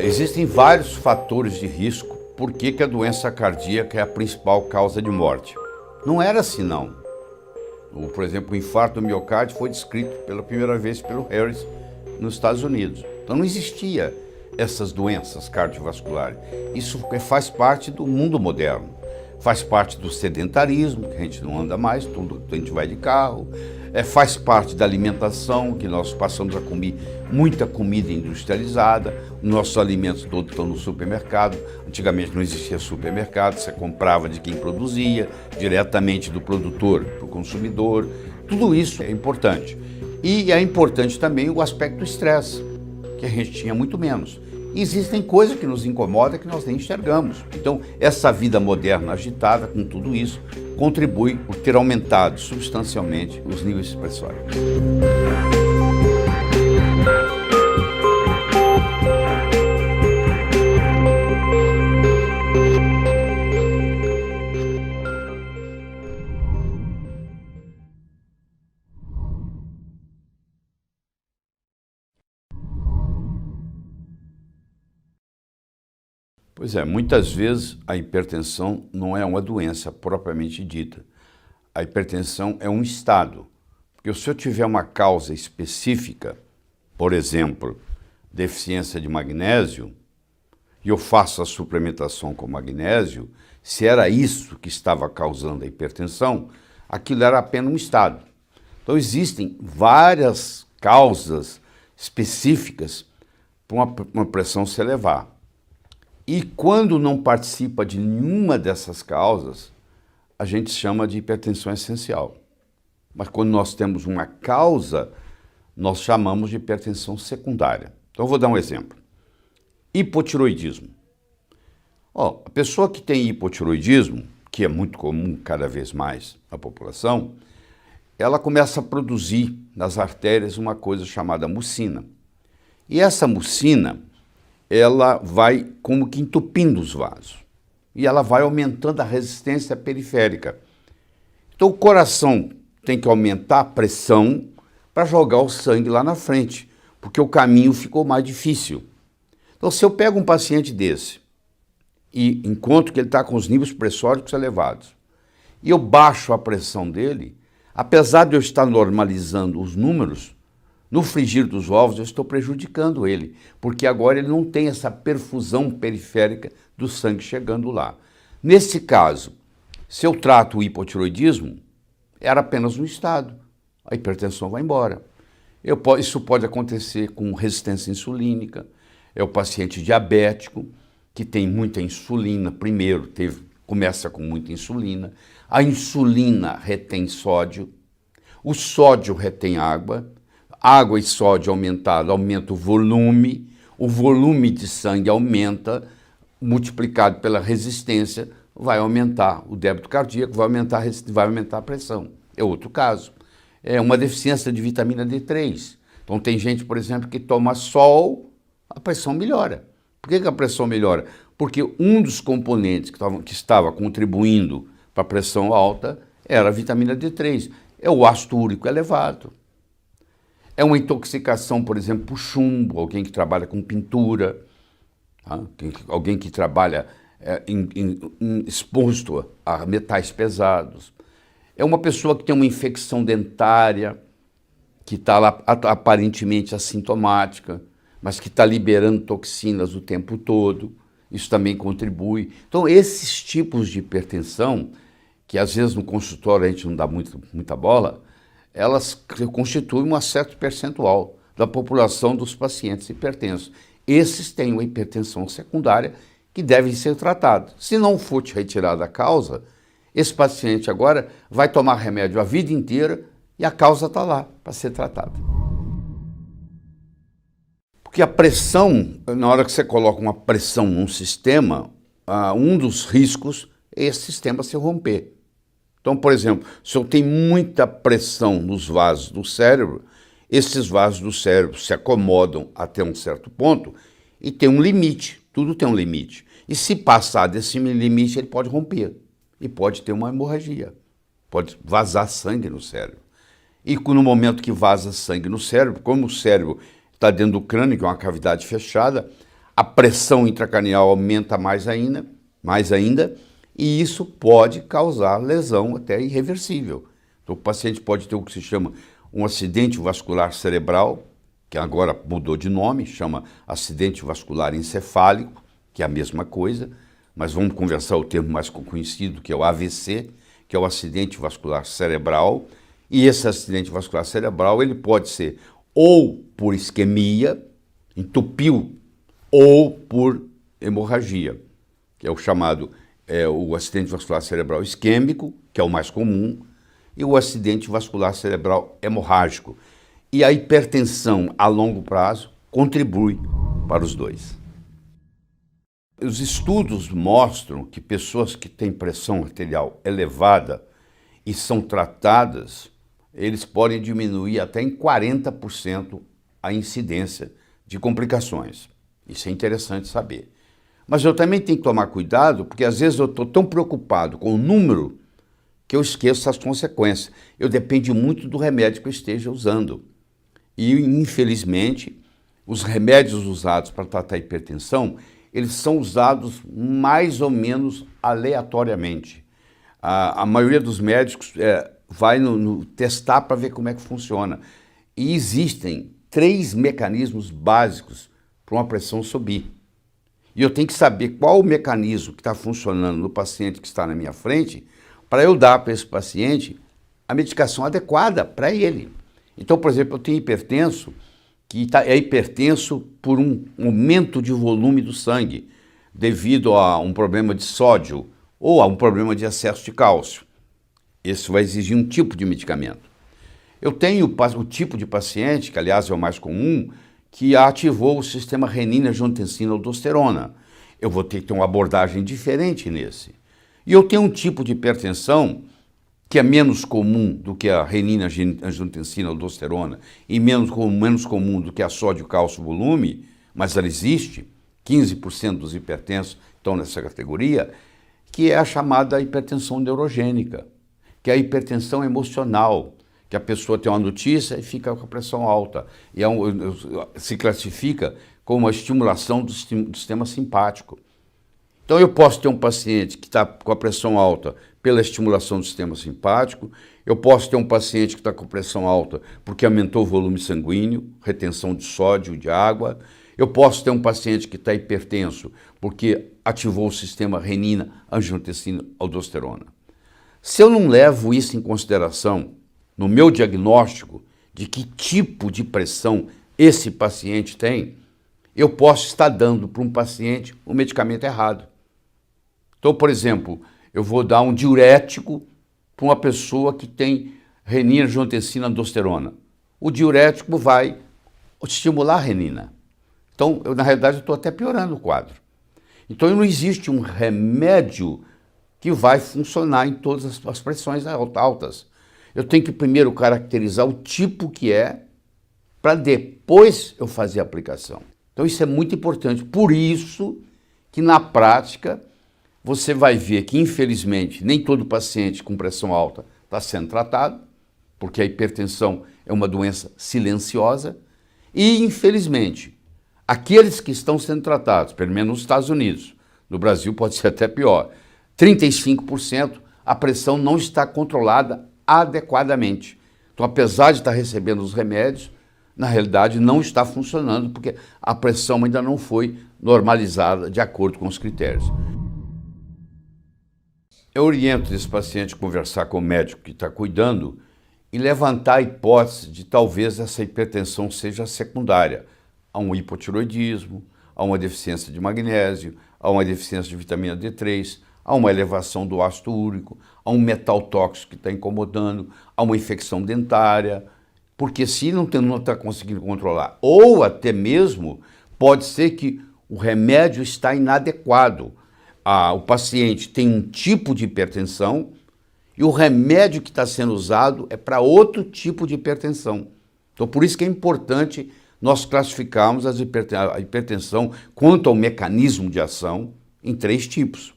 Existem vários fatores de risco por que a doença cardíaca é a principal causa de morte. Não era assim, não. Por exemplo, o infarto do miocárdio foi descrito pela primeira vez pelo Harris nos Estados Unidos. Então não existia essas doenças cardiovasculares. Isso faz parte do mundo moderno. Faz parte do sedentarismo, que a gente não anda mais, a gente vai de carro. Faz parte da alimentação, que nós passamos a comer muita comida industrializada. Nossos alimentos todos estão no supermercado. Antigamente não existia supermercado, você comprava de quem produzia, diretamente do produtor para o consumidor. Tudo isso é importante. E é importante também o aspecto do estresse, que a gente tinha muito menos. E existem coisas que nos incomodam que nós nem enxergamos. Então, essa vida moderna agitada, com tudo isso, contribui por ter aumentado substancialmente os níveis expressórios. Pois é, muitas vezes a hipertensão não é uma doença propriamente dita. A hipertensão é um estado. Porque se eu tiver uma causa específica, por exemplo, deficiência de magnésio, e eu faço a suplementação com magnésio, se era isso que estava causando a hipertensão, aquilo era apenas um estado. Então existem várias causas específicas para uma pressão se elevar. E quando não participa de nenhuma dessas causas, a gente chama de hipertensão essencial. Mas quando nós temos uma causa, nós chamamos de hipertensão secundária. Então eu vou dar um exemplo. Hipotiroidismo. A pessoa que tem hipotiroidismo, que é muito comum cada vez mais na população, ela começa a produzir nas artérias uma coisa chamada mucina. E essa mucina, ela vai como que entupindo os vasos. E ela vai aumentando a resistência periférica. Então o coração tem que aumentar a pressão para jogar o sangue lá na frente, porque o caminho ficou mais difícil. Então se eu pego um paciente desse e encontro que ele está com os níveis pressóricos elevados, e eu baixo a pressão dele, apesar de eu estar normalizando os números, no frigir dos ovos eu estou prejudicando ele, porque agora ele não tem essa perfusão periférica do sangue chegando lá. Nesse caso, se eu trato o hipotiroidismo, era apenas um estado, a hipertensão vai embora. Isso pode acontecer com resistência insulínica, é o paciente diabético, que tem muita insulina, primeiro começa com muita insulina, a insulina retém sódio, o sódio retém água e sódio aumentado aumenta o volume de sangue aumenta, multiplicado pela resistência, vai aumentar o débito cardíaco, vai aumentar a pressão. É outro caso. É uma deficiência de vitamina D3. Então tem gente, por exemplo, que toma sol, a pressão melhora. Por que a pressão melhora? Porque um dos componentes que estava contribuindo para a pressão alta era a vitamina D3. É o ácido úrico elevado. É uma intoxicação, por exemplo, por chumbo, alguém que trabalha com pintura, tá? Alguém que trabalha exposto a metais pesados. É uma pessoa que tem uma infecção dentária, que está lá aparentemente assintomática, mas que está liberando toxinas o tempo todo. Isso também contribui. Então, esses tipos de hipertensão, que às vezes no consultório a gente não dá muita bola, elas constituem um certo percentual da população dos pacientes hipertensos. Esses têm uma hipertensão secundária que devem ser tratados. Se não for retirada a causa, esse paciente agora vai tomar remédio a vida inteira e a causa está lá para ser tratada. Porque a pressão, na hora que você coloca uma pressão num sistema, um dos riscos é esse sistema se romper. Então, por exemplo, se eu tenho muita pressão nos vasos do cérebro, esses vasos do cérebro se acomodam até um certo ponto e tem um limite, tudo tem um limite. E se passar desse limite, ele pode romper e pode ter uma hemorragia, pode vazar sangue no cérebro. E no momento que vaza sangue no cérebro, como o cérebro está dentro do crânio, que é uma cavidade fechada, a pressão intracranial aumenta mais ainda, e isso pode causar lesão até irreversível. Então, o paciente pode ter o que se chama um acidente vascular cerebral, que agora mudou de nome, chama acidente vascular encefálico, que é a mesma coisa, mas vamos conversar o termo mais conhecido, que é o AVC, que é o acidente vascular cerebral, e esse acidente vascular cerebral ele pode ser ou por isquemia, entupiu, ou por hemorragia, que é o chamado o acidente vascular cerebral isquêmico, que é o mais comum, e o acidente vascular cerebral hemorrágico. E a hipertensão a longo prazo contribui para os dois. Os estudos mostram que pessoas que têm pressão arterial elevada e são tratadas, eles podem diminuir até em 40% a incidência de complicações. Isso é interessante saber. Mas eu também tenho que tomar cuidado, porque às vezes eu estou tão preocupado com o número que eu esqueço as consequências. Eu dependo muito do remédio que eu esteja usando. E, infelizmente, os remédios usados para tratar a hipertensão, eles são usados mais ou menos aleatoriamente. A maioria dos médicos vai testar para ver como é que funciona. E existem 3 mecanismos básicos para uma pressão subir. E eu tenho que saber qual o mecanismo que está funcionando no paciente que está na minha frente para eu dar para esse paciente a medicação adequada para ele. Então, por exemplo, eu tenho hipertenso que é hipertenso por um aumento de volume do sangue devido a um problema de sódio ou a um problema de excesso de cálcio. Esse vai exigir um tipo de medicamento. Eu tenho o tipo de paciente, que aliás é o mais comum, que ativou o sistema renina-angiotensina-aldosterona. Eu vou ter que ter uma abordagem diferente nesse. E eu tenho um tipo de hipertensão que é menos comum do que a renina-angiotensina-aldosterona e menos comum do que a sódio-cálcio-volume, mas ela existe, 15% dos hipertensos estão nessa categoria, que é a chamada hipertensão neurogênica, que é a hipertensão emocional, que a pessoa tem uma notícia e fica com a pressão alta. E se classifica como uma estimulação do sistema simpático. Então eu posso ter um paciente que está com a pressão alta pela estimulação do sistema simpático, eu posso ter um paciente que está com pressão alta porque aumentou o volume sanguíneo, retenção de sódio, de água, eu posso ter um paciente que está hipertenso porque ativou o sistema renina-angiotensina-aldosterona. Se eu não levo isso em consideração no meu diagnóstico de que tipo de pressão esse paciente tem, eu posso estar dando para um paciente o medicamento errado. Então, por exemplo, eu vou dar um diurético para uma pessoa que tem renina-angiotensina-aldosterona. O diurético vai estimular a renina. Então, na realidade, eu estou até piorando o quadro. Então, não existe um remédio que vai funcionar em todas as pressões altas. Eu tenho que primeiro caracterizar o tipo que é, para depois eu fazer a aplicação. Então, isso é muito importante. Por isso que, na prática, você vai ver que, infelizmente, nem todo paciente com pressão alta está sendo tratado, porque a hipertensão é uma doença silenciosa, e, infelizmente, aqueles que estão sendo tratados, pelo menos nos Estados Unidos, no Brasil pode ser até pior, 35% a pressão não está controlada adequadamente. Então, apesar de estar recebendo os remédios, na realidade não está funcionando, porque a pressão ainda não foi normalizada de acordo com os critérios. Eu oriento esse paciente a conversar com o médico que está cuidando e levantar a hipótese de talvez essa hipertensão seja secundária a um hipotiroidismo, a uma deficiência de magnésio, a uma deficiência de vitamina D3, a uma elevação do ácido úrico, a um metal tóxico que está incomodando, a uma infecção dentária, porque se não está conseguindo controlar, ou até mesmo pode ser que o remédio está inadequado. O paciente tem um tipo de hipertensão e o remédio que está sendo usado é para outro tipo de hipertensão. Então, por isso que é importante nós classificarmos a hipertensão quanto ao mecanismo de ação em 3 tipos.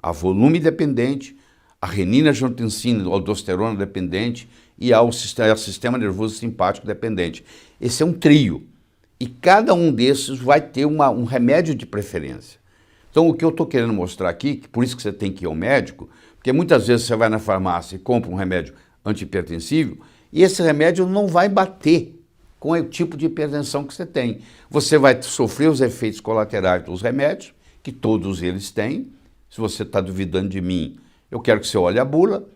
A volume dependente, a renina-angiotensina-aldosterona dependente e ao sistema nervoso simpático dependente. Esse é um trio. E cada um desses vai ter um remédio de preferência. Então, o que eu estou querendo mostrar aqui, que por isso que você tem que ir ao médico, porque muitas vezes você vai na farmácia e compra um remédio antihipertensivo e esse remédio não vai bater com o tipo de hipertensão que você tem. Você vai sofrer os efeitos colaterais dos remédios, que todos eles têm. Se você está duvidando de mim, eu quero que você olhe a bula,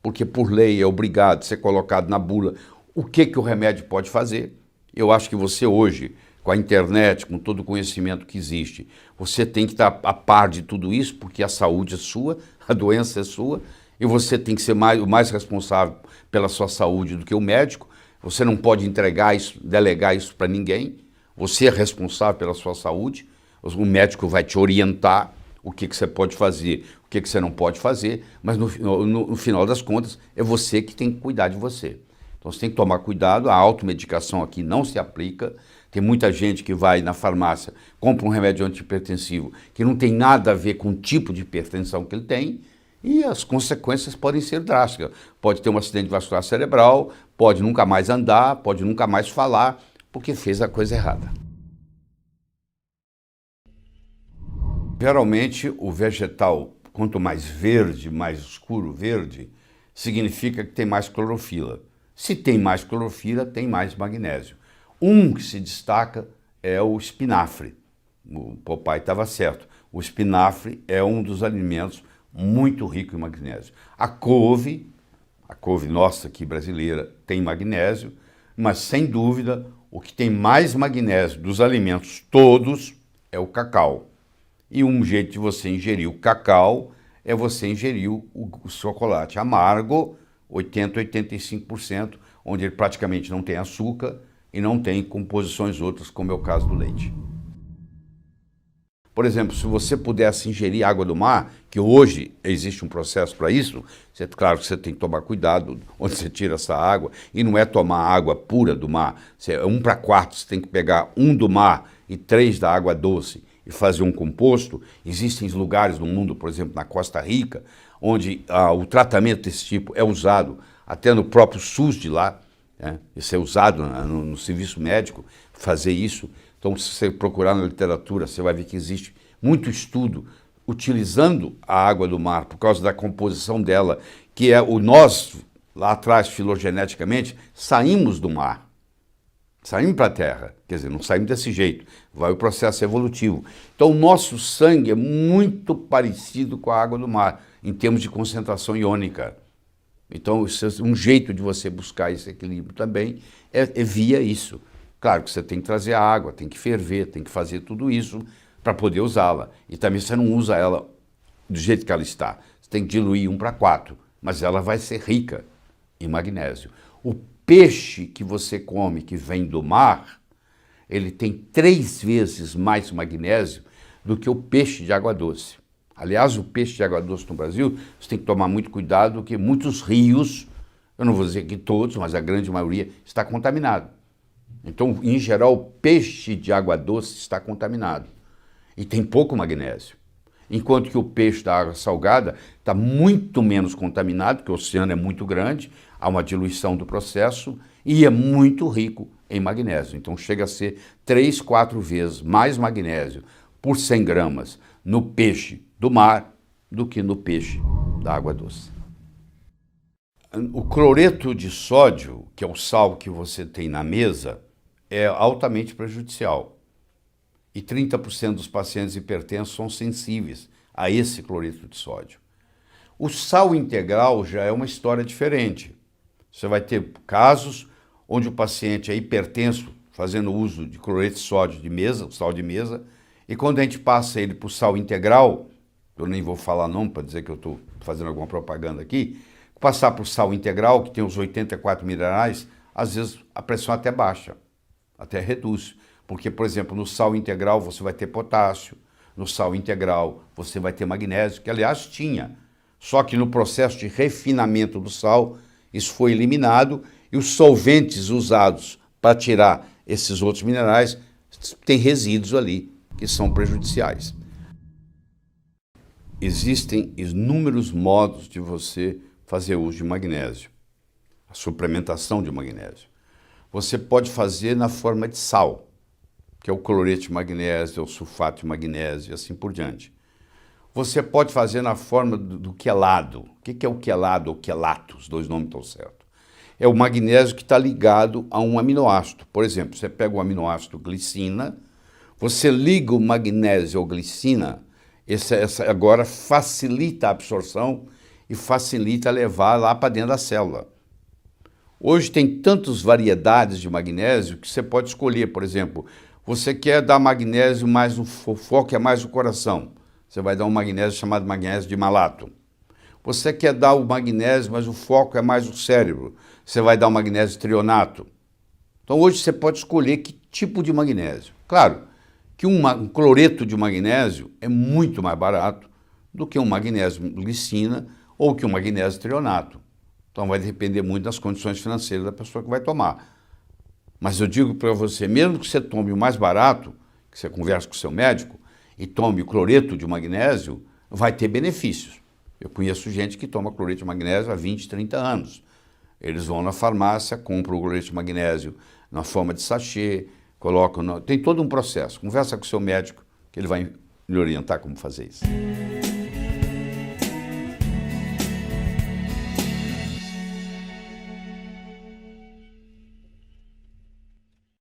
porque por lei é obrigado a ser colocado na bula o que o remédio pode fazer. Eu acho que você hoje, com a internet, com todo o conhecimento que existe, você tem que estar a par de tudo isso, porque a saúde é sua, a doença é sua, e você tem que ser o mais responsável pela sua saúde do que o médico. Você não pode entregar isso, delegar isso para ninguém. Você é responsável pela sua saúde. O médico vai te orientar o que você pode fazer, o que você não pode fazer, mas no final das contas é você que tem que cuidar de você. Então você tem que tomar cuidado, a automedicação aqui não se aplica. Tem muita gente que vai na farmácia, compra um remédio antihipertensivo que não tem nada a ver com o tipo de hipertensão que ele tem e as consequências podem ser drásticas. Pode ter um acidente vascular cerebral, pode nunca mais andar, pode nunca mais falar, porque fez a coisa errada. Geralmente o vegetal, quanto mais verde, mais escuro verde, significa que tem mais clorofila. Se tem mais clorofila, tem mais magnésio. Um que se destaca é o espinafre. O papai estava certo. O espinafre é um dos alimentos muito rico em magnésio. A couve nossa aqui brasileira, tem magnésio, mas sem dúvida o que tem mais magnésio dos alimentos todos é o cacau. E um jeito de você ingerir o cacau é você ingerir o chocolate amargo, 80% a 85%, onde ele praticamente não tem açúcar e não tem composições outras, como é o caso do leite. Por exemplo, se você pudesse ingerir água do mar, que hoje existe um processo para isso, claro que você tem que tomar cuidado onde você tira essa água, e não é tomar água pura do mar, é 1:4, você tem que pegar 1 do mar e 3 da água doce e fazer um composto. Existem lugares no mundo, por exemplo, na Costa Rica, onde o tratamento desse tipo é usado até no próprio SUS de lá, né? Isso é usado no serviço médico, fazer isso. Então, se você procurar na literatura, você vai ver que existe muito estudo utilizando a água do mar por causa da composição dela, que é nós, lá atrás, filogeneticamente, saímos do mar. Saímos para a Terra, quer dizer, não saímos desse jeito, vai o processo evolutivo. Então, o nosso sangue é muito parecido com a água do mar, em termos de concentração iônica. Então, um jeito de você buscar esse equilíbrio também é via isso. Claro que você tem que trazer a água, tem que ferver, tem que fazer tudo isso para poder usá-la. E também você não usa ela do jeito que ela está. Você tem que diluir 1:4, mas ela vai ser rica em magnésio. O peixe que você come, que vem do mar, ele tem 3 vezes mais magnésio do que o peixe de água doce. Aliás, o peixe de água doce no Brasil, você tem que tomar muito cuidado, porque muitos rios, eu não vou dizer que todos, mas a grande maioria, está contaminado. Então, em geral, o peixe de água doce está contaminado e tem pouco magnésio. Enquanto que o peixe da água salgada está muito menos contaminado, porque o oceano é muito grande, há uma diluição do processo e é muito rico em magnésio. Então, chega a ser 3, 4 vezes mais magnésio por 100 gramas no peixe do mar do que no peixe da água doce. O cloreto de sódio, que é o sal que você tem na mesa, é altamente prejudicial. E 30% dos pacientes hipertensos são sensíveis a esse cloreto de sódio. O sal integral já é uma história diferente. Você vai ter casos onde o paciente é hipertenso, fazendo uso de cloreto de sódio de mesa, sal de mesa, e quando a gente passa ele para o sal integral, eu nem vou falar nome para dizer que eu estou fazendo alguma propaganda aqui, passar para o sal integral, que tem os 84 minerais, às vezes a pressão até baixa, até reduz. Porque, por exemplo, no sal integral você vai ter potássio, no sal integral você vai ter magnésio, que aliás tinha. Só que no processo de refinamento do sal, isso foi eliminado e os solventes usados para tirar esses outros minerais têm resíduos ali que são prejudiciais. Existem inúmeros modos de você fazer uso de magnésio, a suplementação de magnésio. Você pode fazer na forma de sal. que é o cloreto de magnésio, o sulfato de magnésio e assim por diante. Você pode fazer na forma do quelado. O que é o quelado ou quelato? Os dois nomes estão certos. É o magnésio que está ligado a um aminoácido. Por exemplo, você pega o aminoácido glicina, você liga o magnésio ou glicina, essa agora facilita a absorção e facilita levar lá para dentro da célula. Hoje tem tantas variedades de magnésio que você pode escolher. Por exemplo, você quer dar magnésio mais o foco é mais o coração. Você vai dar um magnésio chamado magnésio de malato. Você quer dar o magnésio, mas o foco é mais o cérebro. Você vai dar o magnésio trionato. Então hoje você pode escolher que tipo de magnésio. Claro que um cloreto de magnésio é muito mais barato do que um magnésio glicina ou que um magnésio trionato. Então vai depender muito das condições financeiras da pessoa que vai tomar. Mas eu digo para você, mesmo que você tome o mais barato, que você converse com o seu médico, e tome o cloreto de magnésio, vai ter benefícios. Eu conheço gente que toma cloreto de magnésio há 20, 30 anos. Eles vão na farmácia, compram o cloreto de magnésio na forma de sachê, colocam... Tem todo um processo. Conversa com o seu médico, que ele vai lhe orientar como fazer isso.